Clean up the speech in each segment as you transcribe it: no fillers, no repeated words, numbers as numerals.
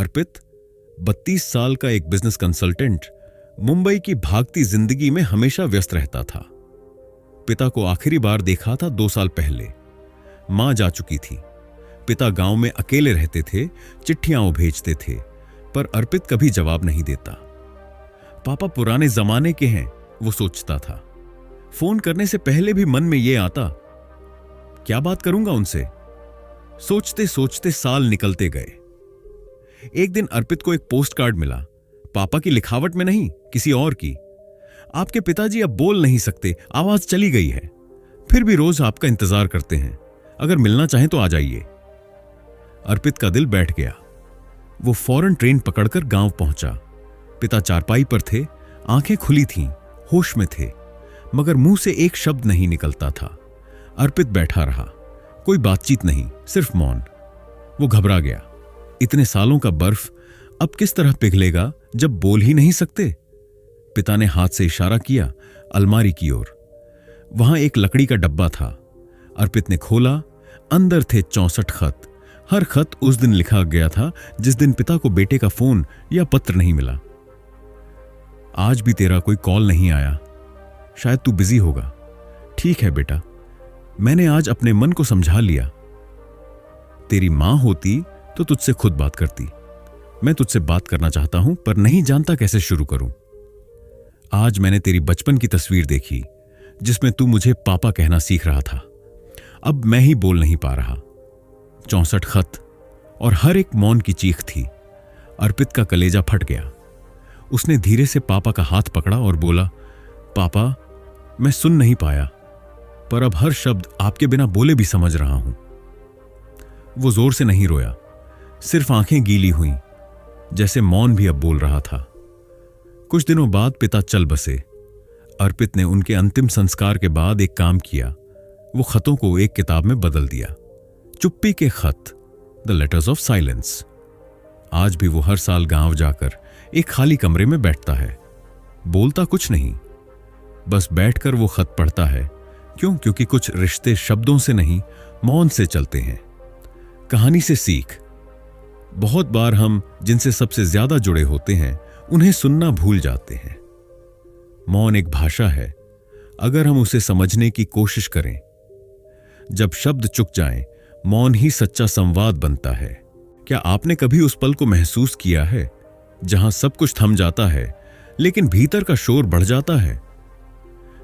अर्पित 32 साल का एक बिजनेस कंसल्टेंट मुंबई की भागती जिंदगी में हमेशा व्यस्त रहता था। पिता को आखिरी बार देखा था 2 साल पहले। मां जा चुकी थी। पिता गांव में अकेले रहते थे, चिट्ठियां वो भेजते थे, पर अर्पित कभी जवाब नहीं देता। पापा पुराने जमाने के हैं, वो सोचता था। फोन करने से पहले भी मन में ये आता, क्या बात करूंगा उनसे। सोचते सोचते साल निकलते गए। एक दिन अर्पित को एक पोस्ट कार्ड मिला, पापा की लिखावट में नहीं, किसी और की। आपके पिताजी अब बोल नहीं सकते, आवाज चली गई है, फिर भी रोज आपका इंतजार करते हैं, अगर मिलना चाहें तो आ जाइए। अर्पित का दिल बैठ गया। वो फौरन ट्रेन पकड़कर गांव पहुंचा। पिता चारपाई पर थे, आंखें खुली थीं, होश में थे, मगर मुंह से एक शब्द नहीं निकलता था। अर्पित बैठा रहा, कोई बातचीत नहीं, सिर्फ मौन। वो घबरा गया। इतने सालों का बर्फ अब किस तरह पिघलेगा जब बोल ही नहीं सकते। पिता ने हाथ से इशारा किया अलमारी की ओर। वहां एक लकड़ी का डब्बा था। अर्पित ने खोला, अंदर थे 64 खत। हर खत उस दिन लिखा गया था जिस दिन पिता को बेटे का फोन या पत्र नहीं मिला। आज भी तेरा कोई कॉल नहीं आया, शायद तू बिजी होगा। ठीक है बेटा, मैंने आज अपने मन को समझा लिया। तेरी मां होती तो तुझसे खुद बात करती। मैं तुझसे बात करना चाहता हूं, पर नहीं जानता कैसे शुरू करूं। आज मैंने तेरी बचपन की तस्वीर देखी जिसमें तू मुझे पापा कहना सीख रहा था। अब मैं ही बोल नहीं पा रहा। 64 खत और हर एक मौन की चीख थी। अर्पित का कलेजा फट गया। उसने धीरे से पापा का हाथ पकड़ा और बोला, पापा, मैं सुन नहीं पाया, पर अब हर शब्द आपके बिना बोले भी समझ रहा हूं। वो जोर से नहीं रोया, सिर्फ आंखें गीली हुईं, जैसे मौन भी अब बोल रहा था। कुछ दिनों बाद पिता चल बसे। अर्पित ने उनके अंतिम संस्कार के बाद एक काम किया। वो खतों को एक किताब में बदल दिया। चुप्पी के खत, द लेटर्स ऑफ साइलेंस। आज भी वो हर साल गांव जाकर एक खाली कमरे में बैठता है। बोलता कुछ नहीं, बस बैठकर वो खत पढ़ता है। क्योंकि कुछ रिश्ते शब्दों से नहीं, मौन से चलते हैं। कहानी से सीख। बहुत बार हम जिनसे सबसे ज्यादा जुड़े होते हैं उन्हें सुनना भूल जाते हैं। मौन एक भाषा है, अगर हम उसे समझने की कोशिश करें। जब शब्द चुक जाएं, मौन ही सच्चा संवाद बनता है। क्या आपने कभी उस पल को महसूस किया है जहां सब कुछ थम जाता है लेकिन भीतर का शोर बढ़ जाता है?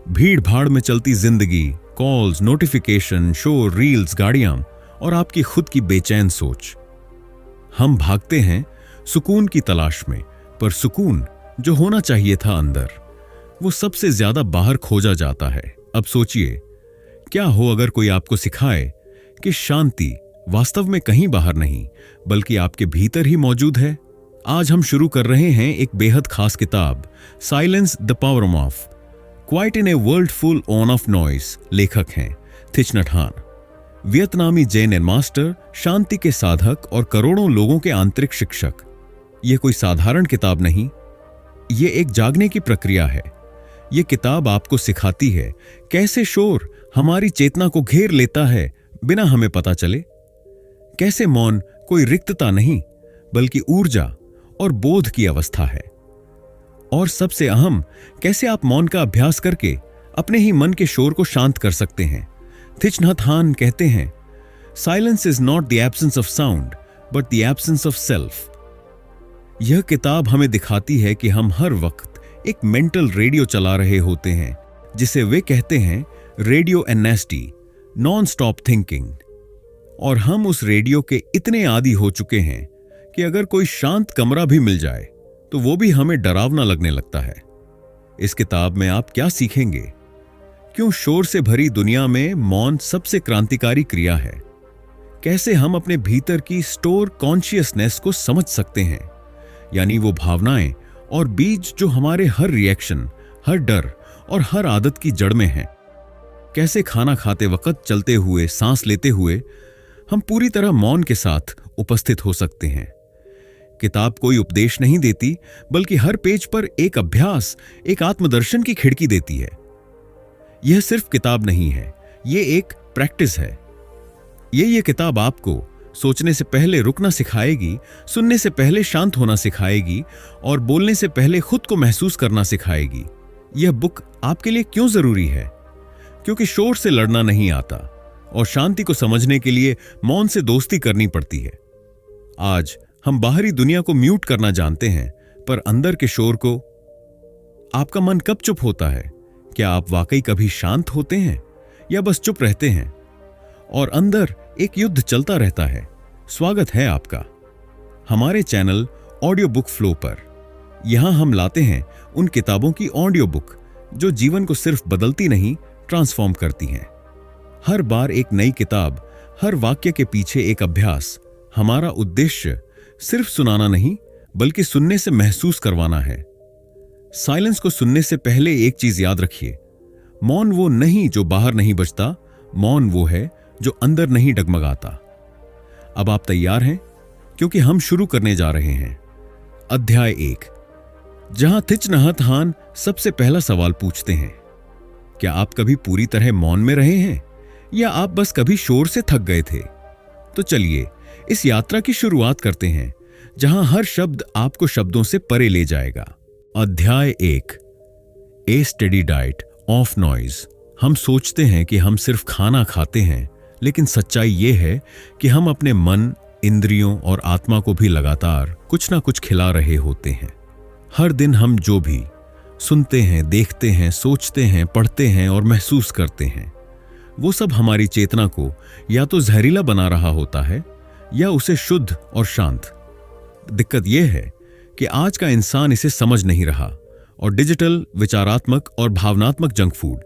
भीड़ भाड़ में चलती जिंदगी, कॉल्स, नोटिफिकेशन, शोर, रील्स, गाड़ियां और आपकी खुद की बेचैन सोच। हम भागते हैं सुकून की तलाश में, पर सुकून जो होना चाहिए था अंदर, वो सबसे ज्यादा बाहर खोजा जाता है। अब सोचिए, क्या हो अगर कोई आपको सिखाए कि शांति वास्तव में कहीं बाहर नहीं बल्कि आपके भीतर ही मौजूद है। आज हम शुरू कर रहे हैं एक बेहद खास किताब, silence the power of quite in a world full on off noise. लेखक हैं थिच नथ हान, वियतनामी जैन मास्टर, शांति के साधक और करोड़ों लोगों के आंतरिक शिक्षक। यह कोई साधारण किताब नहीं, यह एक जागने की प्रक्रिया है। यह किताब आपको सिखाती है कैसे शोर हमारी चेतना को घेर लेता है बिना हमें पता चले। कैसे मौन कोई रिक्तता नहीं बल्कि ऊर्जा और बोध की अवस्था है। और सबसे अहम, कैसे आप मौन का अभ्यास करके अपने ही मन के शोर को शांत कर सकते हैं। थिच नथ हान कहते हैं, silence is not the absence of sound but the absence of self. यह किताब हमें दिखाती है कि हम हर वक्त एक मेंटल रेडियो चला रहे होते हैं, जिसे वे कहते हैं रेडियो एनेस्टी, नॉन स्टॉप थिंकिंग। और हम उस रेडियो के इतने आदी हो चुके हैं कि अगर कोई शांत कमरा भी मिल जाए तो वो भी हमें डरावना लगने लगता है। इस किताब में आप क्या सीखेंगे? क्यों शोर से भरी दुनिया में मौन सबसे क्रांतिकारी क्रिया है? कैसे हम अपने भीतर की स्टोर कॉन्शियसनेस को समझ सकते हैं, यानी वो भावनाएं और बीज जो हमारे हर रिएक्शन, हर डर और हर आदत की जड़ में हैं। कैसे खाना खाते वक्त, चलते हुए, सांस लेते हुए हम पूरी तरह मौन के साथ उपस्थित हो सकते हैं। किताब कोई उपदेश नहीं देती, बल्कि हर पेज पर एक अभ्यास, एक आत्मदर्शन की खिड़की देती है। यह सिर्फ किताब नहीं है, यह एक प्रैक्टिस है। यह किताब आपको सोचने से पहले रुकना सिखाएगी, सुनने से पहले शांत होना सिखाएगी और बोलने से पहले खुद को महसूस करना सिखाएगी। यह बुक आपके लिए क्यों जरूरी है? क्योंकि शोर से लड़ना नहीं आता और शांति को समझने के लिए मौन से दोस्ती करनी पड़ती है। आज हम बाहरी दुनिया को म्यूट करना जानते हैं, पर अंदर के शोर को। आपका मन कब चुप होता है? क्या आप वाकई कभी शांत होते हैं या बस चुप रहते हैं? और अंदर एक युद्ध चलता रहता है। स्वागत है आपका हमारे चैनल ऑडियो बुक फ्लो पर। यहां हम लाते हैं उन किताबों की ऑडियो बुक जो जीवन को सिर्फ बदलती नहीं, ट्रांसफॉर्म करती हैं। हर बार एक नई किताब, हर वाक्य के पीछे एक अभ्यास। हमारा उद्देश्य सिर्फ सुनाना नहीं, बल्कि सुनने से महसूस करवाना है। साइलेंस को सुनने से पहले एक चीज याद रखिए, मौन वो नहीं जो बाहर नहीं बजता, मौन वो है जो अंदर नहीं डगमगाता। अब आप तैयार हैं? क्योंकि हम शुरू करने जा रहे हैं अध्याय 1, जहां थिच नहत हान सबसे पहला सवाल पूछते हैं, क्या आप कभी पूरी तरह मौन में रहे हैं या आप बस कभी शोर से थक गए थे? तो चलिए इस यात्रा की शुरुआत करते हैं, जहां हर शब्द आपको शब्दों से परे ले जाएगा। अध्याय 1, ए स्टेडी डाइट ऑफ नॉइज। हम सोचते हैं कि हम सिर्फ खाना खाते हैं, लेकिन सच्चाई यह है कि हम अपने मन, इंद्रियों और आत्मा को भी लगातार कुछ ना कुछ खिला रहे होते हैं। हर दिन हम जो भी सुनते हैं, देखते हैं, सोचते हैं, पढ़ते हैं और महसूस करते हैं, वो सब हमारी चेतना को या तो जहरीला बना रहा होता है या उसे शुद्ध और शांत। दिक्कत यह है कि आज का इंसान इसे समझ नहीं रहा और डिजिटल, विचारात्मक और भावनात्मक जंक फूड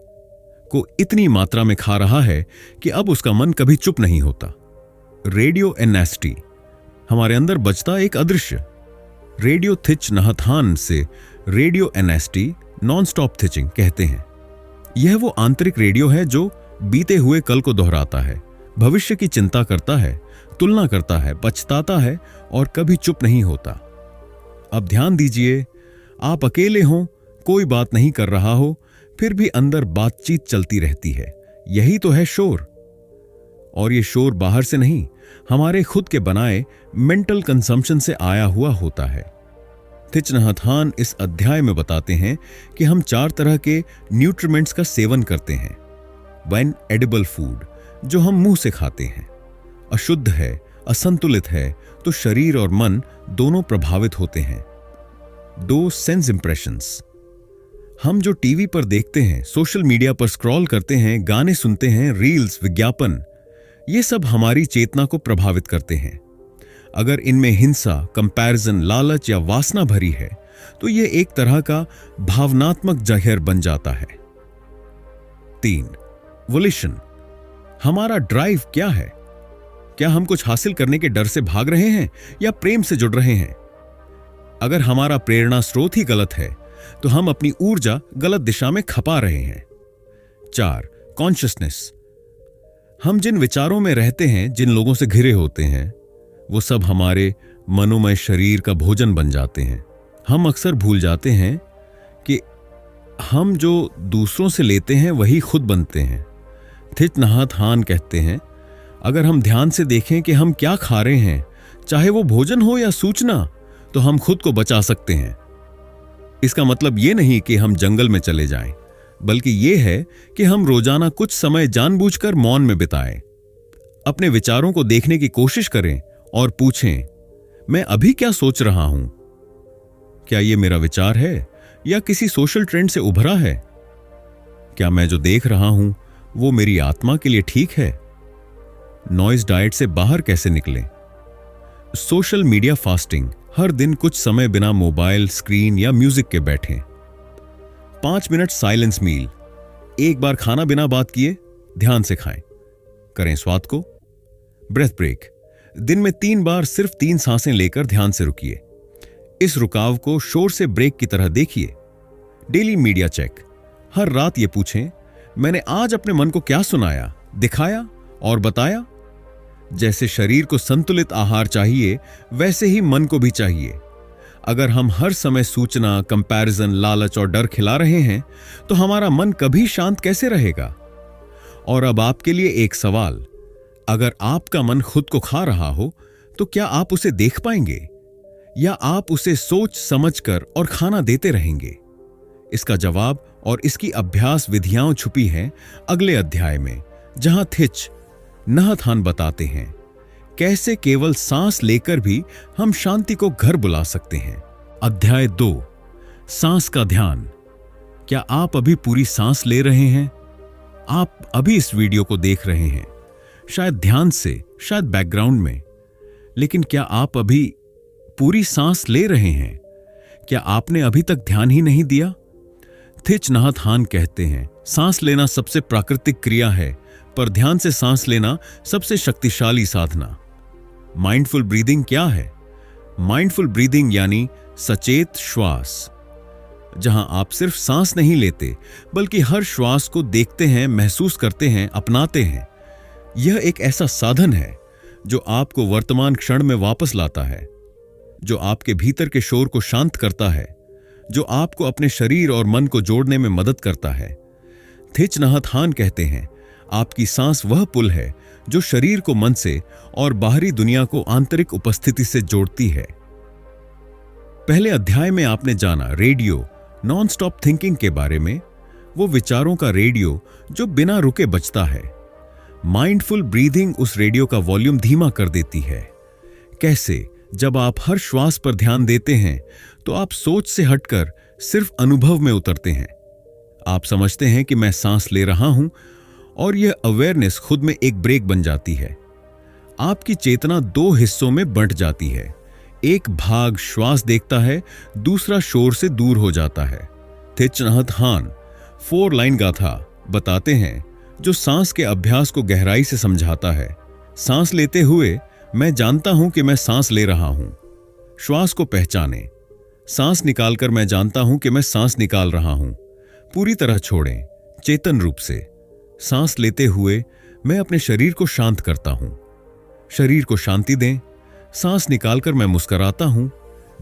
को इतनी मात्रा में खा रहा है कि अब उसका मन कभी चुप नहीं होता। रेडियो एनेस्टी हमारे अंदर बजता एक अदृश्य। रेडियो थिच नहत हान से रेडियो एनेस्टी नॉन स्टॉप थिचिंग कहते हैं। यह वो आंतरिक रेडियो है जो बीते हुए कल को दोहराता है, भविष्य की चिंता करता है, तुलना करता है, पछताता है और कभी चुप नहीं होता। अब ध्यान दीजिए, आप अकेले हो, कोई बात नहीं कर रहा हो, फिर भी अंदर बातचीत चलती रहती है। यही तो है शोर। और ये शोर बाहर से नहीं, हमारे खुद के बनाए मेंटल कंजम्पशन से आया हुआ होता है। थिच नहत हान इस अध्याय में बताते हैं कि हम 4 तरह के न्यूट्रिएंट्स का सेवन करते हैं। व्हेन एडिबल फूड, जो हम मुंह से खाते हैं, अशुद्ध है, असंतुलित है, तो शरीर और मन दोनों प्रभावित होते हैं। 2 सेंस इंप्रेशंस, हम जो टीवी पर देखते हैं, सोशल मीडिया पर स्क्रॉल करते हैं, गाने सुनते हैं, रील्स, विज्ञापन, ये सब हमारी चेतना को प्रभावित करते हैं। अगर इनमें हिंसा, कंपैरिजन, लालच या वासना भरी है, तो ये एक तरह का भावनात्मक जहर बन जाता है। 3 वोल्यूशन, हमारा ड्राइव क्या है? क्या हम कुछ हासिल करने के डर से भाग रहे हैं या प्रेम से जुड़ रहे हैं? अगर हमारा प्रेरणा स्रोत ही गलत है, तो हम अपनी ऊर्जा गलत दिशा में खपा रहे हैं। 4 कॉन्शियसनेस, हम जिन विचारों में रहते हैं, जिन लोगों से घिरे होते हैं, वो सब हमारे मनोमय शरीर का भोजन बन जाते हैं। हम अक्सर भूल जाते हैं कि हम जो दूसरों से लेते हैं वही खुद बनते हैं। थिच नहत हान कहते हैं, अगर हम ध्यान से देखें कि हम क्या खा रहे हैं, चाहे वो भोजन हो या सूचना, तो हम खुद को बचा सकते हैं। इसका मतलब ये नहीं कि हम जंगल में चले जाएं, बल्कि ये है कि हम रोजाना कुछ समय जानबूझकर मौन में बिताएं। अपने विचारों को देखने की कोशिश करें और पूछें, मैं अभी क्या सोच रहा हूं? क्या ये मेरा विचार है या किसी सोशल ट्रेंड से उभरा है? क्या मैं जो देख रहा हूं वो मेरी आत्मा के लिए ठीक है? नॉइज डाइट से बाहर कैसे निकलें? सोशल मीडिया फास्टिंग, हर दिन कुछ समय बिना मोबाइल, स्क्रीन या म्यूजिक के बैठें। 5 मिनट साइलेंस मील, एक बार खाना बिना बात किए ध्यान से खाएं, करें स्वाद को। ब्रेथ ब्रेक, दिन में 3 बार सिर्फ 3 सांसें लेकर ध्यान से रुकिए। इस रुकाव को शोर से ब्रेक की तरह देखिए। डेली मीडिया चेक, हर रात ये पूछें, मैंने आज अपने मन को क्या सुनाया, दिखाया और बताया? जैसे शरीर को संतुलित आहार चाहिए, वैसे ही मन को भी चाहिए। अगर हम हर समय सूचना, कंपैरिजन, लालच और डर खिला रहे हैं, तो हमारा मन कभी शांत कैसे रहेगा? और अब आपके लिए एक सवाल, अगर आपका मन खुद को खा रहा हो तो क्या आप उसे देख पाएंगे, या आप उसे सोच समझकर और खाना देते रहेंगे? इसका जवाब और इसकी अभ्यास विधियां छुपी हैं अगले अध्याय में, जहां थिच नहत हान बताते हैं कैसे केवल सांस लेकर भी हम शांति को घर बुला सकते हैं। अध्याय 2, सांस का ध्यान। क्या आप अभी पूरी सांस ले रहे हैं? आप अभी इस वीडियो को देख रहे हैं, शायद ध्यान से, शायद बैकग्राउंड में, लेकिन क्या आप अभी पूरी सांस ले रहे हैं? क्या आपने अभी तक ध्यान ही नहीं दिया? थिच नहत हान कहते हैं, सांस लेना सबसे प्राकृतिक क्रिया है, पर ध्यान से सांस लेना सबसे शक्तिशाली साधना। माइंडफुल ब्रीदिंग क्या है? माइंडफुल ब्रीदिंग यानी सचेत श्वास, जहां आप सिर्फ सांस नहीं लेते बल्कि हर श्वास को देखते हैं, महसूस करते हैं, अपनाते हैं। यह एक ऐसा साधन है जो आपको वर्तमान क्षण में वापस लाता है, जो आपके भीतर के शोर को शांत करता है, जो आपको अपने शरीर और मन को जोड़ने में मदद करता है। थिच नहत हान कहते हैं, आपकी सांस वह पुल है जो शरीर को मन से और बाहरी दुनिया को आंतरिक उपस्थिति से जोड़ती है। पहले अध्याय में आपने जाना रेडियो, नॉन स्टॉप थिंकिंग के बारे में, वो विचारों का रेडियो जो बिना रुके बजता है। माइंडफुल ब्रीदिंग उस रेडियो का वॉल्यूम धीमा कर देती है। कैसे? जब आप हर श्वास पर ध्यान देते हैं तो आप सोच से हटकर सिर्फ अनुभव में उतरते हैं। आप समझते हैं कि मैं सांस ले रहा हूं, और यह अवेयरनेस खुद में एक ब्रेक बन जाती है। आपकी चेतना 2 हिस्सों में बंट जाती है। एक भाग श्वास देखता है, दूसरा शोर से दूर हो जाता है। थिच नहत हान 4 लाइन गाथा बताते हैं जो सांस के अभ्यास को गहराई से समझाता है। सांस लेते हुए मैं जानता हूं कि मैं सांस ले रहा हूं। श्वास को पहचानें। सांस निकालकर मैं जानता हूं कि मैं सांस निकाल रहा हूं। पूरी तरह छोड़ें, चेतन रूप से। सांस लेते हुए मैं अपने शरीर को शांत करता हूं। शरीर को शांति दें। सांस निकालकर मैं मुस्कुराता हूं,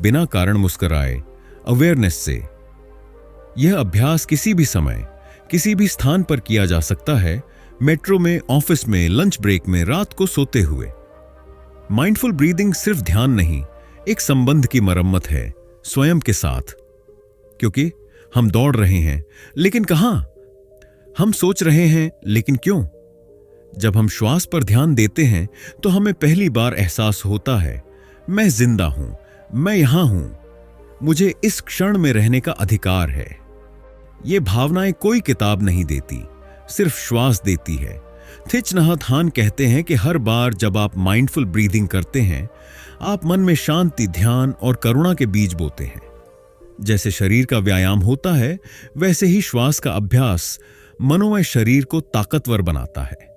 बिना कारण मुस्कुराए, अवेयरनेस से। यह अभ्यास किसी भी समय, किसी भी स्थान पर किया जा सकता है, मेट्रो में, ऑफिस में, लंच ब्रेक में, रात को सोते हुए। माइंडफुल ब्रीदिंग सिर्फ ध्यान नहीं, एक संबंध की मरम्मत है स्वयं के साथ। क्योंकि हम दौड़ रहे हैं, लेकिन कहां? हम सोच रहे हैं, लेकिन क्यों? जब हम श्वास पर ध्यान देते हैं तो हमें पहली बार एहसास होता है, मैं जिंदा हूं, मैं यहां हूं, मुझे इस क्षण में रहने का अधिकार है। ये भावनाएं कोई किताब नहीं देती, सिर्फ श्वास देती है। थिच नहत हान कहते हैं कि हर बार जब आप माइंडफुल ब्रीदिंग करते हैं, आप मन में शांति, ध्यान और करुणा के बीज बोते हैं। जैसे शरीर का व्यायाम होता है, वैसे ही श्वास का अभ्यास मनोमय शरीर को ताकतवर बनाता है।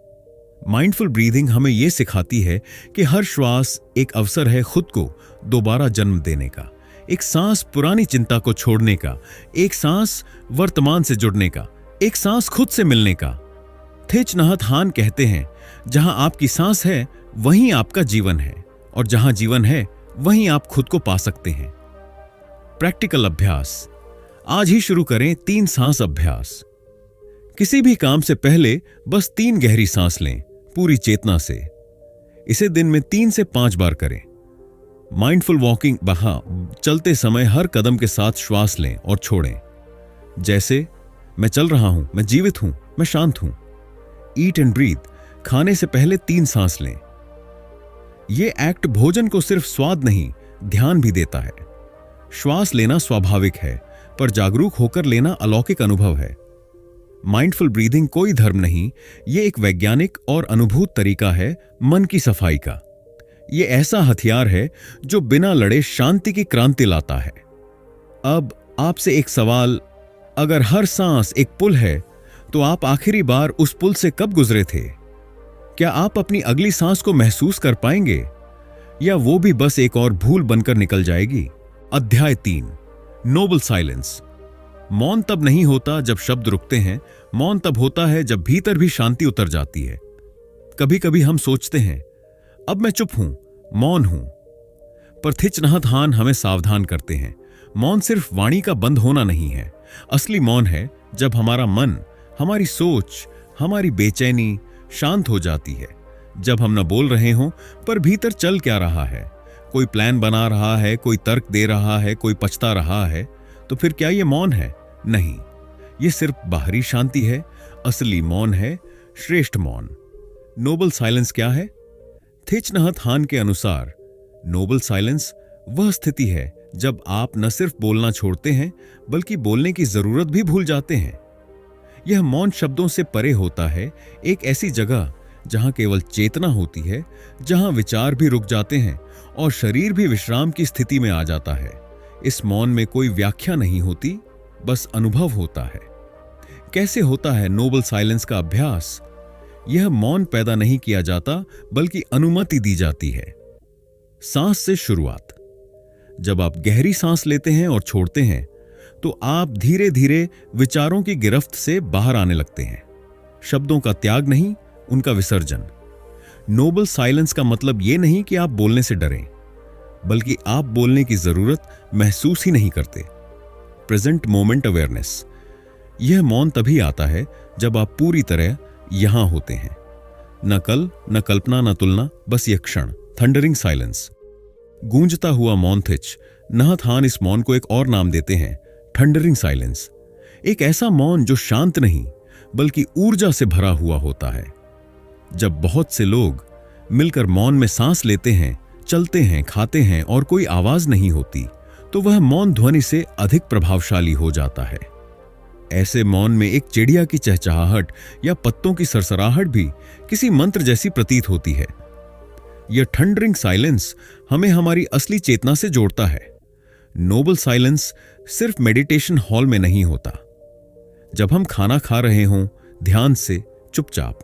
माइंडफुल ब्रीदिंग हमें यह सिखाती है कि हर श्वास एक अवसर है खुद को दोबारा जन्म देने का, एक सांस पुरानी चिंता को छोड़ने का, एक सांस वर्तमान से जुड़ने का, एक सांस खुद से मिलने का। थिच नहत हान कहते हैं, जहां आपकी सांस है वहीं आपका जीवन है, और जहां जीवन है वहीं आप खुद को पा सकते हैं। प्रैक्टिकल अभ्यास आज ही शुरू करें। 3 सांस अभ्यास। किसी भी काम से पहले बस 3 गहरी सांस लें, पूरी चेतना से। इसे दिन में 3 से 5 बार करें। माइंडफुल वॉकिंग, चलते समय हर कदम के साथ श्वास लें और छोड़ें। जैसे मैं चल रहा हूं, मैं जीवित हूं, मैं शांत हूं। ईट एंड ब्रीथ, खाने से पहले 3 सांस लें। यह एक्ट भोजन को सिर्फ स्वाद नहीं, ध्यान भी देता है। श्वास लेना स्वाभाविक है, पर जागरूक होकर लेना अलौकिक अनुभव है। माइंडफुल ब्रीदिंग कोई धर्म नहीं, यह एक वैज्ञानिक और अनुभूत तरीका है मन की सफाई का। यह ऐसा हथियार है जो बिना लड़े शांति की क्रांति लाता है। अब आपसे एक सवाल, अगर हर सांस एक पुल है, तो आप आखिरी बार उस पुल से कब गुजरे थे? क्या आप अपनी अगली सांस को महसूस कर पाएंगे, या वो भी बस एक और भूल बनकर निकल जाएगी? अध्याय 3, नोबल साइलेंस। मौन तब नहीं होता जब शब्द रुकते हैं, मौन तब होता है जब भीतर भी शांति उतर जाती है। कभी कभी हम सोचते हैं, अब मैं चुप हूं, मौन हूं, पर थिच नहत हान हमें सावधान करते हैं। मौन सिर्फ वाणी का बंद होना नहीं है। असली मौन है जब हमारा मन, हमारी सोच, हमारी बेचैनी शांत हो जाती है, जब हम न बोल रहे हों पर भीतर चल क्या रहा है, कोई प्लान बना रहा है, कोई तर्क दे रहा है, कोई पछता रहा है, तो फिर क्या ये मौन है? नहीं, ये सिर्फ बाहरी शांति है। असली मौन है श्रेष्ठ मौन। नोबल साइलेंस क्या है? थिच नहत हान के अनुसार नोबल साइलेंस वह स्थिति है जब आप न सिर्फ बोलना छोड़ते हैं बल्कि बोलने की जरूरत भी भूल जाते हैं। यह मौन शब्दों से परे होता है, एक ऐसी जगह जहां केवल चेतना होती है, जहां विचार भी रुक जाते हैं और शरीर भी विश्राम की स्थिति में आ जाता है। इस मौन में कोई व्याख्या नहीं होती, बस अनुभव होता है। कैसे होता है नोबल साइलेंस का अभ्यास? यह मौन पैदा नहीं किया जाता बल्कि अनुमति दी जाती है। सांस से शुरुआत। जब आप गहरी सांस लेते हैं और छोड़ते हैं तो आप धीरे धीरे विचारों की गिरफ्त से बाहर आने लगते हैं। शब्दों का त्याग नहीं, उनका विसर्जन। नोबल साइलेंस का मतलब यह नहीं कि आप बोलने से डरें, बल्कि आप बोलने की जरूरत महसूस ही नहीं करते। Present moment awareness. यह मौन तभी आता है जब आप पूरी तरह यहां होते हैं। न कल, न कल्पना, न तुलना, बस यह क्षण। Thundering silence. गूंजता हुआ मौन। थिच नहत हान इस मौन को एक और नाम देते हैं, थंडरिंग साइलेंस। एक ऐसा मौन जो शांत नहीं बल्कि ऊर्जा से भरा हुआ होता है। जब बहुत से लोग मिलकर मौन में सांस लेते हैं, चलते हैं, खाते हैं और कोई आवाज नहीं होती, तो वह मौन ध्वनि से अधिक प्रभावशाली हो जाता है। ऐसे मौन में एक चिड़िया की चहचहाहट या पत्तों की सरसराहट भी किसी मंत्र जैसी प्रतीत होती है। यह थंडरिंग साइलेंस हमें हमारी असली चेतना से जोड़ता है। नोबल साइलेंस सिर्फ मेडिटेशन हॉल में नहीं होता। जब हम खाना खा रहे हों, ध्यान से, चुपचाप।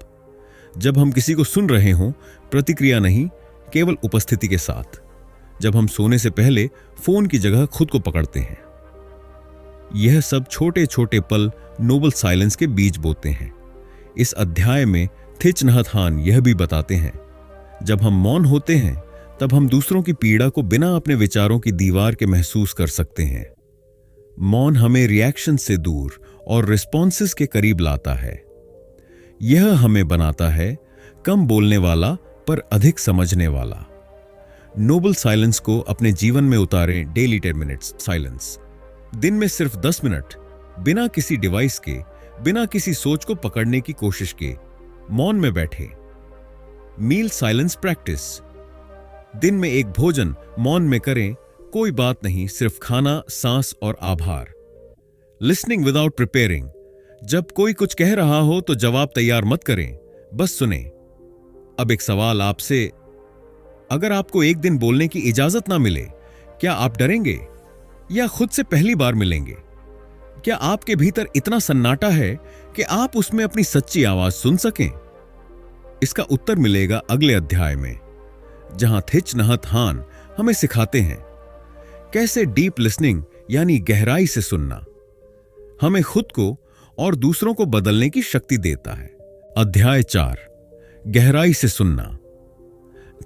जब हम किसी को सुन रहे हों, प्रतिक्रिया नहीं, केवल उपस्थिति के साथ। जब हम सोने से पहले फोन की जगह खुद को पकड़ते हैं। यह सब छोटे छोटे पल नोबल साइलेंस के बीज बोते हैं। इस अध्याय में थिच नहत हान यह भी बताते हैं, जब हम मौन होते हैं तब हम दूसरों की पीड़ा को बिना अपने विचारों की दीवार के महसूस कर सकते हैं। मौन हमें रिएक्शन से दूर और रिस्पॉन्सेस के करीब लाता है। यह हमें बनाता है कम बोलने वाला पर अधिक समझने वाला। नोबल साइलेंस को अपने जीवन में उतारें। Daily 10 minutes silence. दिन में सिर्फ 10 मिनट बिना किसी डिवाइस के, बिना किसी सोच को पकड़ने की कोशिश के मौन में बैठे। मील साइलेंस प्रैक्टिस। दिन में एक भोजन मौन में करें, कोई बात नहीं, सिर्फ खाना, सांस और आभार। Listening without preparing. जब कोई कुछ कह रहा हो तो जवाब तैयार मत करें, बस सुने। अब एक सवाल आपसे, अगर आपको एक दिन बोलने की इजाजत ना मिले, क्या आप डरेंगे या खुद से पहली बार मिलेंगे? क्या आपके भीतर इतना सन्नाटा है कि आप उसमें अपनी सच्ची आवाज सुन सकें? इसका उत्तर मिलेगा अगले अध्याय में, जहां थिच नहत हान हमें सिखाते हैं कैसे डीप लिसनिंग यानी गहराई से सुनना हमें खुद को और दूसरों को बदलने की शक्ति देता है। अध्याय 4, गहराई से सुनना।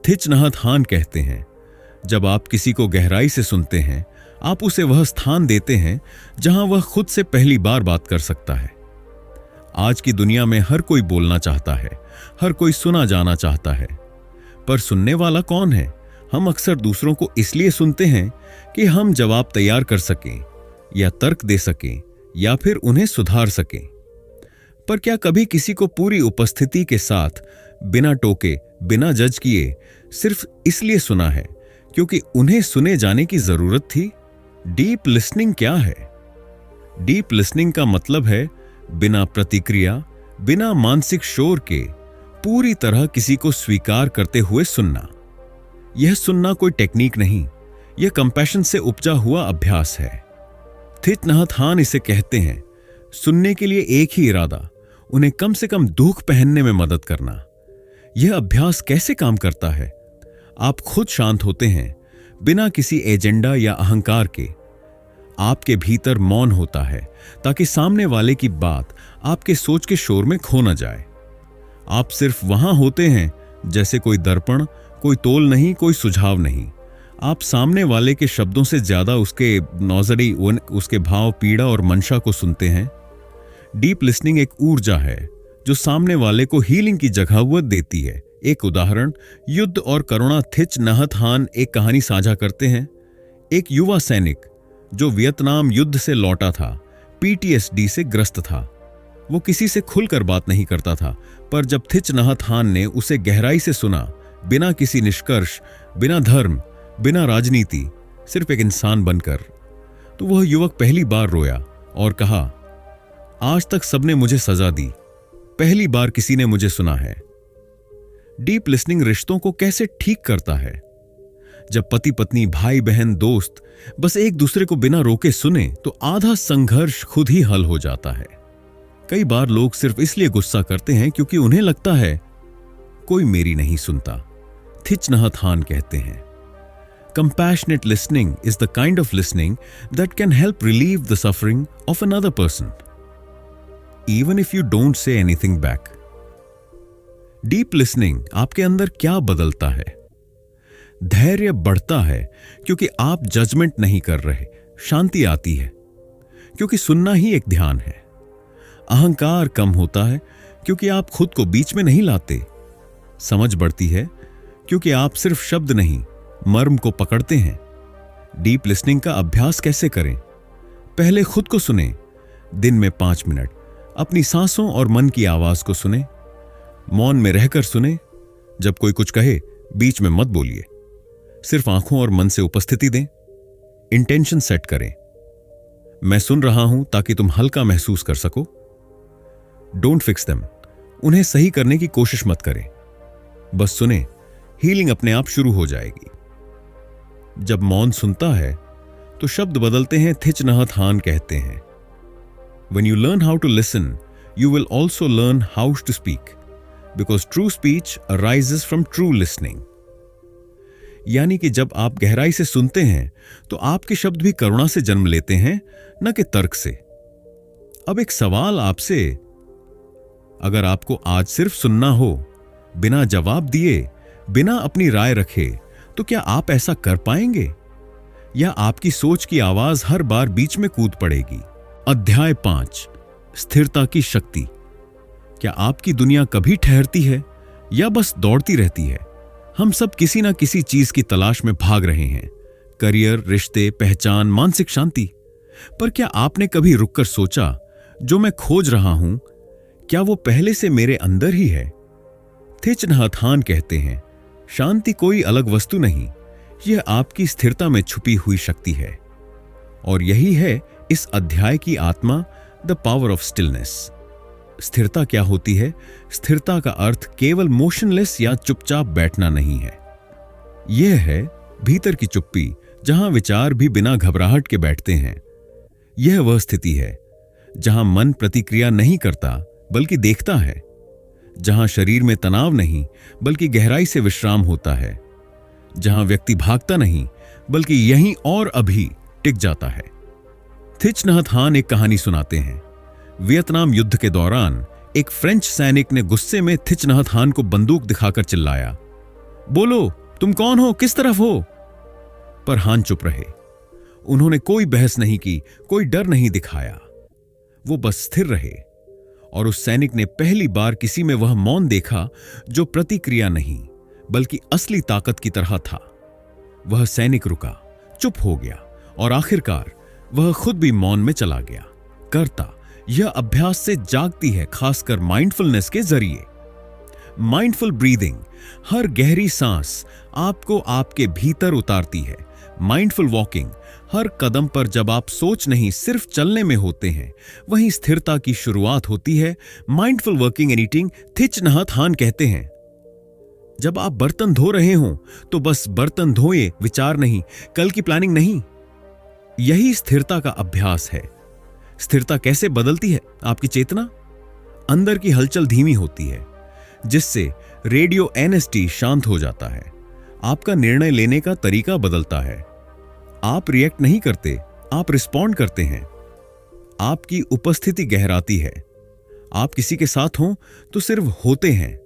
थिच नहत हान कहते हैं, जब आप किसी को गहराई से सुनते हैं, आप उसे वह स्थान देते हैं जहां वह खुद से पहली बार बात कर सकता है। आज की दुनिया में हर कोई बोलना चाहता है, हर कोई सुना जाना चाहता है, पर सुनने वाला कौन है? हम अक्सर दूसरों को इसलिए सुनते हैं कि हम जवाब तैयार कर सकें या तर्क दे सकें या फिर उन्हें सुधार सकें। पर क्या कभी किसी को पूरी उपस्थिति के साथ, बिना टोके, बिना जज किए, सिर्फ इसलिए सुना है क्योंकि उन्हें सुने जाने की जरूरत थी? डीप लिसनिंग क्या है? डीप लिसनिंग का मतलब है बिना प्रतिक्रिया, बिना मानसिक शोर के पूरी तरह किसी को स्वीकार करते हुए सुनना। यह सुनना कोई टेक्निक नहीं, यह कंपैशन से उपजा हुआ अभ्यास है। थिच नहत हान इसे कहते हैं, सुनने के लिए एक ही इरादा, उन्हें कम से कम दुख पहनने में मदद करना। यह अभ्यास कैसे काम करता है? आप खुद शांत होते हैं, बिना किसी एजेंडा या अहंकार के। आपके भीतर मौन होता है ताकि सामने वाले की बात आपके सोच के शोर में खो न जाए। आप सिर्फ वहां होते हैं, जैसे कोई दर्पण, कोई तोल नहीं, कोई सुझाव नहीं। आप सामने वाले के शब्दों से ज्यादा उसके नौजरी, उसके भाव, पीड़ा और मंशा को सुनते हैं। डीप लिसनिंग एक ऊर्जा है जो सामने वाले को हीलिंग की जगह देती है, एक उदाहरण युद्ध और करुणा थिच नहत हान एक कहानी साझा करते हैं। एक युवा सैनिक जो वियतनाम युद्ध से लौटा था, पीटीएसडी से ग्रस्त था। वो किसी से खुलकर बात नहीं करता था, पर जब थिच नहत हान ने उसे गहराई से सुना, बिना किसी निष्कर्ष, बिना धर्म, बिना राजनीति, सिर्फ एक इंसान बनकर, तो वह युवक पहली बार रोया और कहा, आज तक सबने मुझे सजा दी, पहली बार किसी ने मुझे सुना है। डीप लिसनिंग रिश्तों को कैसे ठीक करता है? जब पति पत्नी, भाई बहन, दोस्त बस एक दूसरे को बिना रोके सुने तो आधा संघर्ष खुद ही हल हो जाता है। कई बार लोग सिर्फ इसलिए गुस्सा करते हैं क्योंकि उन्हें लगता है कोई मेरी नहीं सुनता। थिच नहत हान कहते हैं, compassionate listening is the kind of listening that can help relieve the suffering of another person, even if you don't say anything back. Deep listening आपके अंदर क्या बदलता है? धैर्य बढ़ता है क्योंकि आप जजमेंट नहीं कर रहे, शांति आती है क्योंकि सुनना ही एक ध्यान है। अहंकार कम होता है क्योंकि आप खुद को बीच में नहीं लाते। समझ बढ़ती है क्योंकि आप सिर्फ शब्द नहीं, मर्म को पकड़ते हैं। डीप लिसनिंग का अभ्यास कैसे करें? पहले खुद को सुने, दिन में 5 मिनट अपनी सांसों और मन की आवाज को सुने। मौन में रहकर सुने। जब कोई कुछ कहे बीच में मत बोलिए, सिर्फ आंखों और मन से उपस्थिति दें। इंटेंशन सेट करें, मैं सुन रहा हूं ताकि तुम हल्का महसूस कर सको। डोंट फिक्स देम, उन्हें सही करने की कोशिश मत करें, बस सुने। हीलिंग अपने आप शुरू हो जाएगी। जब मौन सुनता है तो शब्द बदलते हैं। थिच नहत हान कहते हैं, When you learn how to listen, you will also learn how to speak, because true speech arises from true listening. यानी कि जब आप गहराई से सुनते हैं तो आपके शब्द भी करुणा से जन्म लेते हैं, न कि तर्क से। अब एक सवाल आपसे, अगर आपको आज सिर्फ सुनना हो, बिना जवाब दिए, बिना अपनी राय रखे, तो क्या आप ऐसा कर पाएंगे? या आपकी सोच की आवाज हर बार बीच में कूद पड़ेगी? अध्याय 5, स्थिरता की शक्ति। क्या आपकी दुनिया कभी ठहरती है या बस दौड़ती रहती है? हम सब किसी ना किसी चीज की तलाश में भाग रहे हैं, करियर, रिश्ते, पहचान, मानसिक शांति। पर क्या आपने कभी रुककर सोचा, जो मैं खोज रहा हूं, क्या वो पहले से मेरे अंदर ही है? थिच नहत हान कहते हैं, शांति कोई अलग वस्तु नहीं, यह आपकी स्थिरता में छुपी हुई शक्ति है। और यही है इस अध्याय की आत्मा, द पावर ऑफ स्टिलनेस। स्थिरता क्या होती है? स्थिरता का अर्थ केवल मोशनलेस या चुपचाप बैठना नहीं है। यह है भीतर की चुप्पी, जहां विचार भी बिना घबराहट के बैठते हैं। यह वह स्थिति है जहां मन प्रतिक्रिया नहीं करता बल्कि देखता है, जहां शरीर में तनाव नहीं बल्कि गहराई से विश्राम होता है, जहां व्यक्ति भागता नहीं बल्कि यहीं और अभी टिक जाता है। थिच नहत हान एक कहानी सुनाते हैं। वियतनाम युद्ध के दौरान एक फ्रेंच सैनिक ने गुस्से में थिच नहत हान को बंदूक दिखाकर चिल्लाया, बोलो तुम कौन हो, किस तरफ हो? पर हान चुप रहे। उन्होंने कोई बहस नहीं की, कोई डर नहीं दिखाया। वो बस स्थिर रहे। और उस सैनिक ने पहली बार किसी में वह मौन देखा जो प्रतिक्रिया नहीं बल्कि असली ताकत की तरह था। वह सैनिक रुका, चुप हो गया और आखिरकार वह खुद भी मौन में चला गया। कर्ता यह अभ्यास से जागती है, खासकर माइंडफुलनेस के जरिए। माइंडफुल ब्रीदिंग, हर गहरी सांस आपको आपके भीतर उतारती है। माइंडफुल वॉकिंग, हर कदम पर जब आप सोच नहीं सिर्फ चलने में होते हैं, वहीं स्थिरता की शुरुआत होती है। माइंडफुल वर्किंग एंड ईटिंग, थिच नहत हान कहते हैं, जब आप बर्तन धो रहे हों तो बस बर्तन धोए, विचार नहीं, कल की प्लानिंग नहीं। यही स्थिरता का अभ्यास है। स्थिरता कैसे बदलती है? आपकी चेतना, अंदर की हलचल धीमी होती है, जिससे रेडियो एनएसटी शांत हो जाता है। आपका निर्णय लेने का तरीका बदलता है। आप रिएक्ट नहीं करते, आप रिस्पॉन्ड करते हैं। आपकी उपस्थिति गहराती है। आप किसी के साथ हों तो सिर्फ होते हैं।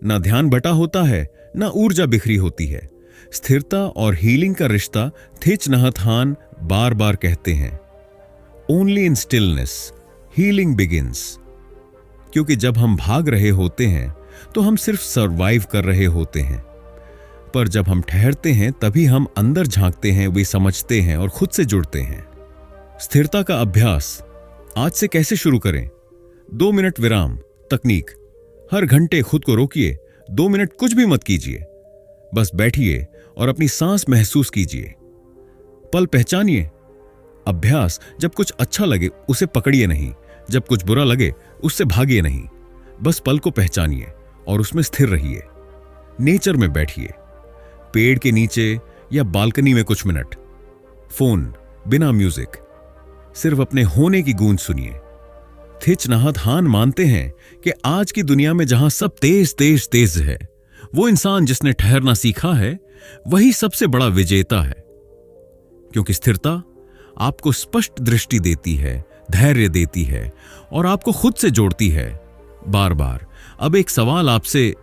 ना ध्यान बटा होता है, ना ऊर्जा बिखरी होती है। स्थिरता और हीलिंग का रिश्ता थिच नहत हान बार बार कहते हैं, only in stillness healing begins. क्योंकि जब हम भाग रहे होते हैं तो हम सिर्फ सरवाइव कर रहे होते हैं। पर जब हम ठहरते हैं तभी हम अंदर झांकते हैं, वे समझते हैं और खुद से जुड़ते हैं। स्थिरता का अभ्यास आज से कैसे शुरू करें? 2 मिनट विराम तकनीक। हर घंटे खुद को रोकिए, 2 मिनट कुछ भी मत कीजिए, बस बैठिए और अपनी सांस महसूस कीजिए। पल पहचानिए। अभ्यास, जब कुछ अच्छा लगे उसे पकड़िए नहीं, जब कुछ बुरा लगे उससे भागिए नहीं, बस पल को पहचानिए और उसमें स्थिर रहिए। नेचर में बैठिए, पेड़ के नीचे या बालकनी में कुछ मिनट। फोन बिना म्यूजिक, सिर्फ अपने होने की गूंज सुनिए। थिच नहत हान मानते हैं कि आज की दुनिया में जहां सब तेज तेज तेज है, वो इंसान जिसने ठहरना सीखा है वही सबसे बड़ा विजेता है। क्योंकि स्थिरता आपको स्पष्ट दृष्टि देती है, धैर्य देती है और आपको खुद से जोड़ती है बार बार। अब एक सवाल आपसे,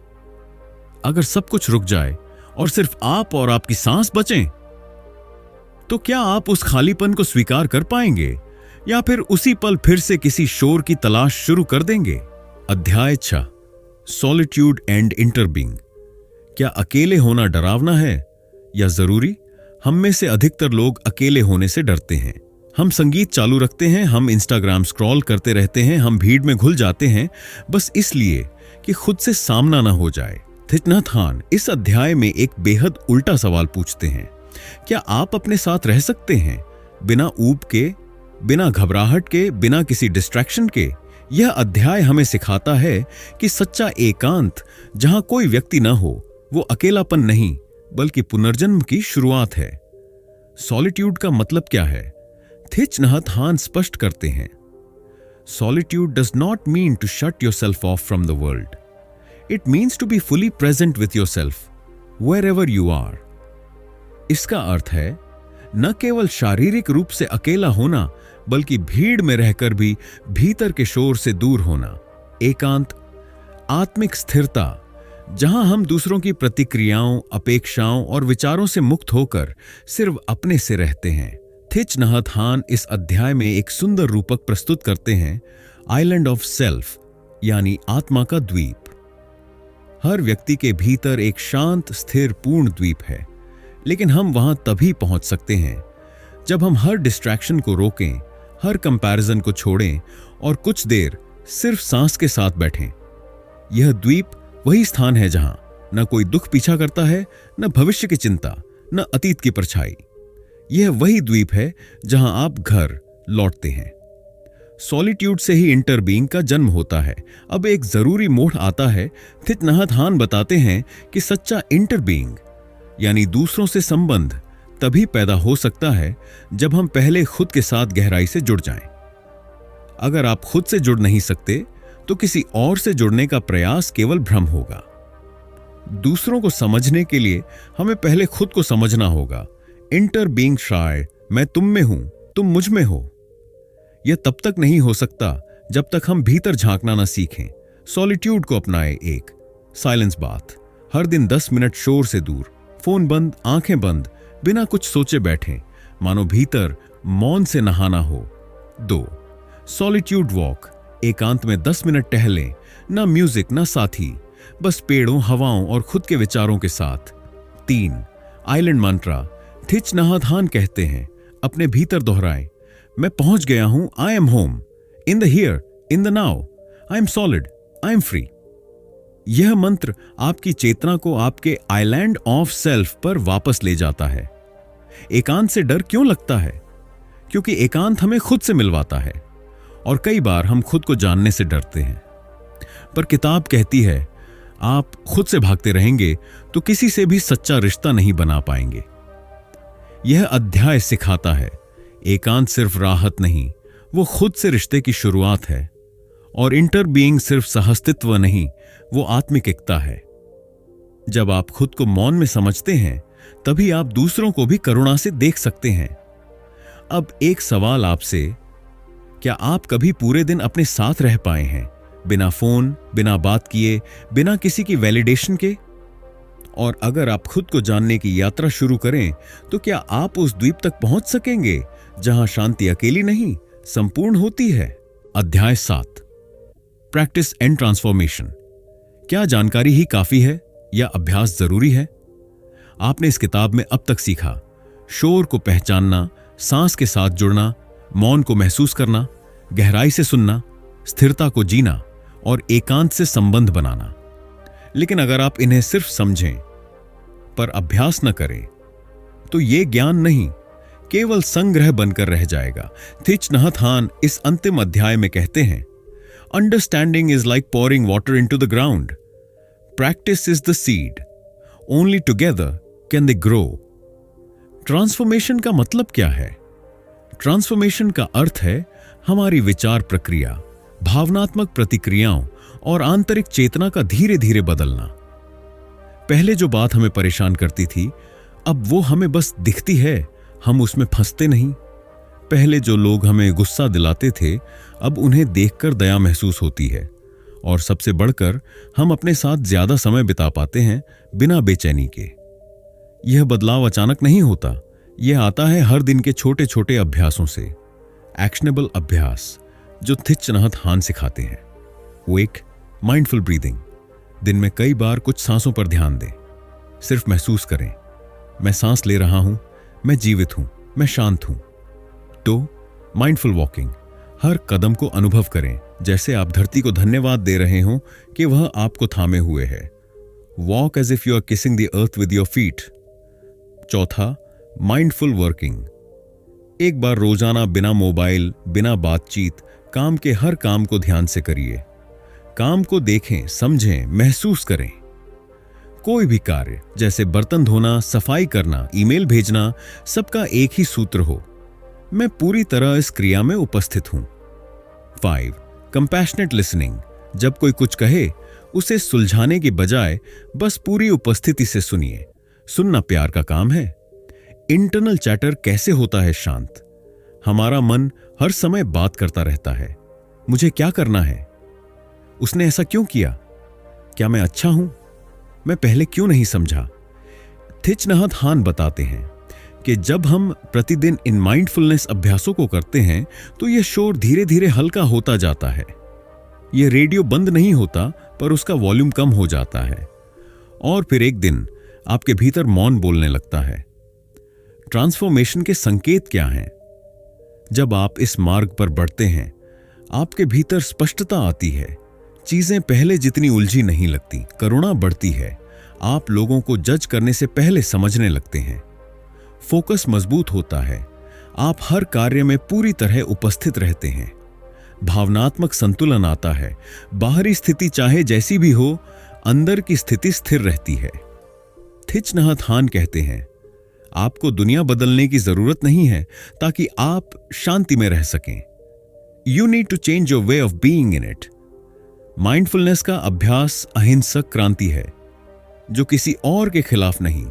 अगर सब कुछ रुक जाए और सिर्फ आप और आपकी सांस बचें, तो क्या आप उस खालीपन को स्वीकार कर पाएंगे या फिर उसी पल फिर से किसी शोर की तलाश शुरू कर देंगे? अध्याय 6, सॉलिट्यूड एंड इंटरबीइंग। क्या अकेले होना डरावना है या जरूरी? हम में से अधिकतर लोग अकेले होने से डरते हैं। हम संगीत चालू रखते हैं, हम इंस्टाग्राम स्क्रॉल करते रहते हैं, हम भीड़ में घुल जाते हैं, बस इसलिए कि खुद से सामना ना हो जाए। थिच नहत हान इस अध्याय में एक बेहद उल्टा सवाल पूछते हैं। क्या आप अपने साथ रह सकते हैं बिना ऊब के, बिना घबराहट के, बिना किसी डिस्ट्रैक्शन के? यह अध्याय हमें सिखाता है कि सच्चा एकांत जहां कोई व्यक्ति न हो, वो अकेलापन नहीं बल्कि पुनर्जन्म की शुरुआत है। सॉलिट्यूड का मतलब क्या है? थिच नहत हान स्पष्ट करते हैं, solitude does not mean to shut yourself off from the world. It means to be fully present with yourself wherever you are. इसका अर्थ है न केवल शारीरिक रूप से अकेला होना, बल्कि भीड़ में रहकर भी भीतर के शोर से दूर होना। एकांत, आत्मिक स्थिरता, जहां हम दूसरों की प्रतिक्रियाओं, अपेक्षाओं और विचारों से मुक्त होकर सिर्फ अपने से रहते हैं। थिच नहत हान इस अध्याय में एक सुंदर रूपक प्रस्तुत करते हैं, आइलैंड ऑफ सेल्फ, यानी आत्मा का द्वीप। हर व्यक्ति के भीतर एक शांत, स्थिर, पूर्ण द्वीप है, लेकिन हम वहां तभी पहुंच सकते हैं जब हम हर डिस्ट्रैक्शन को रोकें, हर कंपैरिजन को छोड़ें और कुछ देर सिर्फ सांस के साथ बैठें। यह द्वीप वही स्थान है जहां न कोई दुख पीछा करता है, न भविष्य की चिंता, न अतीत की परछाई। यह वही द्वीप है जहां आप घर लौटते हैं। सॉलिट्यूड से ही इंटरबीइंग का जन्म होता है। अब एक जरूरी मोड़ आता है। थिच नहत हान बताते हैं कि सच्चा इंटरबीइंग यानी दूसरों से संबंध तभी पैदा हो सकता है जब हम पहले खुद के साथ गहराई से जुड़ जाएं। अगर आप खुद से जुड़ नहीं सकते तो किसी और से जुड़ने का प्रयास केवल भ्रम होगा। दूसरों को समझने के लिए हमें पहले खुद को समझना होगा। इंटरबीइंग शायद मैं तुम में हूं, तुम मुझ में हो। यह तब तक नहीं हो सकता जब तक हम भीतर झांकना ना सीखें। सॉलिट्यूड को अपनाएं। एक साइलेंस बाथ, हर दिन 10 मिनट शोर से दूर, फोन बंद, आंखें बंद, बिना कुछ सोचे बैठें, मानो भीतर मौन से नहाना हो। 2 सॉलिट्यूड वॉक, एकांत में 10 मिनट टहलें, ना म्यूजिक ना साथी, बस पेड़ों, हवाओं और खुद के विचारों के साथ। 3 आइलैंड मंत्रा, थिच नहत हान कहते हैं, अपने भीतर दोहराएं, मैं पहुंच गया हूं, I am home, in the here, in the now, I am solid, I am free. यह मंत्र आपकी चेतना को आपके आइलैंड ऑफ सेल्फ पर वापस ले जाता है। एकांत से डर क्यों लगता है? क्योंकि एकांत हमें खुद से मिलवाता है और कई बार हम खुद को जानने से डरते हैं। पर किताब कहती है, आप खुद से भागते रहेंगे तो किसी से भी सच्चा रिश्ता नहीं बना पाएंगे। यह अध्याय सिखाता है, एकांत सिर्फ राहत नहीं, वो खुद से रिश्ते की शुरुआत है। और इंटरबीइंग सिर्फ सहअस्तित्व नहीं, वो आत्मिक एकता है। जब आप खुद को मौन में समझते हैं, तभी आप दूसरों को भी करुणा से देख सकते हैं। अब एक सवाल आपसे, क्या आप कभी पूरे दिन अपने साथ रह पाए हैं, बिना फोन, बिना बात किए, बिना किसी की वैलिडेशन के? और अगर आप खुद को जानने की यात्रा शुरू करें, तो क्या आप उस द्वीप तक पहुंच सकेंगे जहां शांति अकेली नहीं, संपूर्ण होती है? अध्याय 7 प्रैक्टिस एंड ट्रांसफॉर्मेशन। क्या जानकारी ही काफी है या अभ्यास जरूरी है? आपने इस किताब में अब तक सीखा शोर को पहचानना, सांस के साथ जुड़ना, मौन को महसूस करना, गहराई से सुनना, स्थिरता को जीना और एकांत से संबंध बनाना। लेकिन अगर आप इन्हें सिर्फ समझें पर अभ्यास न करें तो ये ज्ञान नहीं, केवल संग्रह बनकर रह जाएगा। थिच नहत हान इस अंतिम अध्याय में कहते हैं, understanding is like pouring water into the ground, practice is the seed, only together can they grow. Transformation का मतलब क्या है? ट्रांसफॉर्मेशन का अर्थ है हमारी विचार प्रक्रिया, भावनात्मक प्रतिक्रियाओं और आंतरिक चेतना का धीरे धीरे बदलना। पहले जो बात हमें परेशान करती थी, अब वो हमें बस दिखती है, हम उसमें फंसते नहीं। पहले जो लोग हमें गुस्सा दिलाते थे, अब उन्हें देखकर दया महसूस होती है। और सबसे बढ़कर हम अपने साथ ज्यादा समय बिता पाते हैं बिना बेचैनी के। यह बदलाव अचानक नहीं होता, यह आता है हर दिन के छोटे छोटे अभ्यासों से। एक्शनेबल अभ्यास जो थिच नहत हान सिखाते हैं, वो एक माइंडफुल ब्रीदिंग। दिन में कई बार कुछ सांसों पर ध्यान दें, सिर्फ महसूस करें, मैं सांस ले रहा हूं, मैं जीवित हूं, मैं शांत हूं। तो माइंडफुल वॉकिंग, हर कदम को अनुभव करें जैसे आप धरती को धन्यवाद दे रहे हों कि वह आपको थामे हुए है। Walk as if you are kissing the earth with your feet. चौथा, माइंडफुल वर्किंग। एक बार रोजाना बिना मोबाइल, बिना बातचीत, काम के हर काम को ध्यान से करिए। काम को देखें, समझें, महसूस करें। कोई भी कार्य जैसे बर्तन धोना, सफाई करना, ईमेल भेजना, सबका एक ही सूत्र हो, मैं पूरी तरह इस क्रिया में उपस्थित हूं। 5. Compassionate listening. जब कोई कुछ कहे, उसे सुलझाने की बजाय बस पूरी उपस्थिति से सुनिए। सुनना प्यार का काम है। इंटरनल चैटर कैसे होता है शांत? हमारा मन हर समय बात करता रहता है, मुझे क्या करना है, उसने ऐसा क्यों किया, क्या मैं अच्छा हूं, मैं पहले क्यों नहीं समझा। थिच नहत हान बताते हैं कि जब हम प्रतिदिन इन माइंडफुलनेस अभ्यासों को करते हैं तो यह शोर धीरे धीरे हल्का होता जाता है। यह रेडियो बंद नहीं होता, पर उसका वॉल्यूम कम हो जाता है और फिर एक दिन आपके भीतर मौन बोलने लगता है। ट्रांसफॉर्मेशन के संकेत क्या हैं? जब आप इस मार्ग पर बढ़ते हैं, आपके भीतर स्पष्टता आती है, चीजें पहले जितनी उलझी नहीं लगती, करुणा बढ़ती है, आप लोगों को जज करने से पहले समझने लगते हैं, फोकस मजबूत होता है, आप हर कार्य में पूरी तरह उपस्थित रहते हैं, भावनात्मक संतुलन आता है, बाहरी स्थिति चाहे जैसी भी हो, अंदर की स्थिति स्थिर रहती है। थिच नहत हान कहते हैं, आपको दुनिया बदलने की जरूरत नहीं है ताकि आप शांति में रह सकें। You need to change your way of being in it. Mindfulness का अभ्यास अहिंसक क्रांति है, जो किसी और के खिलाफ नहीं,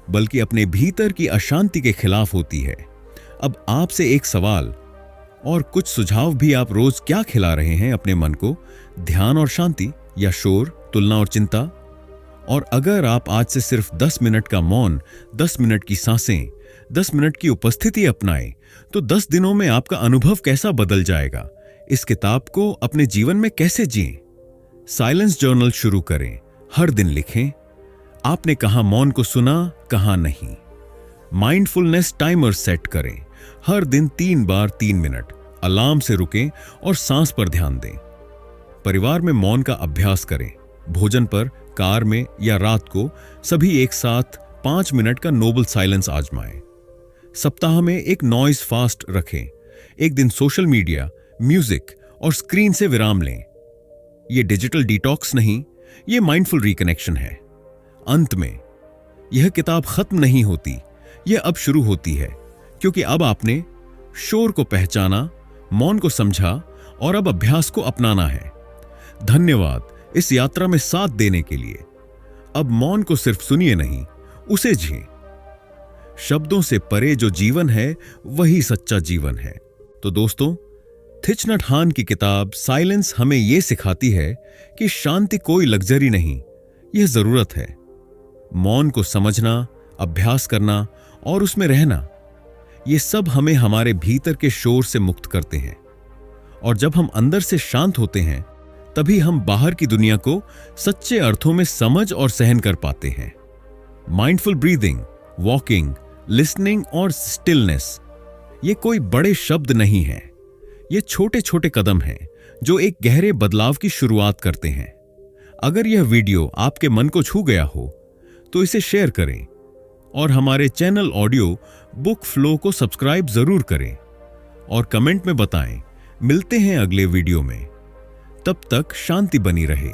बल्कि अपने भीतर की अशांति के खिलाफ होती है। अब आपसे एक सवाल और कुछ सुझाव भी, आप रोज क्या खिला रहे हैं अपने मन को? ध्यान और शांति, या शोर, तुलना और चिंता? और अगर आप आज से सिर्फ 10 मिनट का मौन, 10 मिनट की सांसें, 10 मिनट की उपस्थिति अपनाएं, तो 10 दिनों में आपका अनुभव कैसा बदल जाएगा? इस किताब को अपने जीवन में कैसे जिएं? साइलेंस जर्नल शुरू करें, हर दिन लिखें, आपने कहां मौन को सुना, कहां नहीं। माइंडफुलनेस टाइमर सेट करें, हर दिन 3 बार 3 मिनट, अलार्म से रुकें और सांस पर ध्यान दें। परिवार में मौन का अभ्यास करें, भोजन पर, कार में या रात को सभी एक साथ 5 मिनट का नोबल साइलेंस आजमाएं। सप्ताह में एक नॉइज फास्ट रखें, एक दिन सोशल मीडिया, म्यूजिक और स्क्रीन से विराम लें। यह डिजिटल डिटॉक्स नहीं, यह माइंडफुल रिकनेक्शन है। अंत में, यह किताब खत्म नहीं होती, यह अब शुरू होती है, क्योंकि अब आपने शोर को पहचाना, मौन को समझा और अब अभ्यास को अपनाना है। धन्यवाद इस यात्रा में साथ देने के लिए। अब मौन को सिर्फ सुनिए नहीं, उसे जिएं। शब्दों से परे जो जीवन है, वही सच्चा जीवन है। तो दोस्तों, थिच नहत हान की किताब साइलेंस हमें यह सिखाती है कि शांति कोई लग्जरी नहीं, यह जरूरत है। मौन को समझना, अभ्यास करना और उसमें रहना, ये सब हमें हमारे भीतर के शोर से मुक्त करते हैं। और जब हम अंदर से शांत होते हैं, तभी हम बाहर की दुनिया को सच्चे अर्थों में समझ और सहन कर पाते हैं। माइंडफुल ब्रीदिंग, वॉकिंग, लिसनिंग और स्टिलनेस, ये कोई बड़े शब्द नहीं हैं। ये छोटे छोटे कदम हैं जो एक गहरे बदलाव की शुरुआत करते हैं। अगर यह वीडियो आपके मन को छू गया हो तो इसे शेयर करें और हमारे चैनल ऑडियो बुक फ्लो को सब्सक्राइब जरूर करें और कमेंट में बताएं। मिलते हैं अगले वीडियो में। तब तक शांति बनी रहे।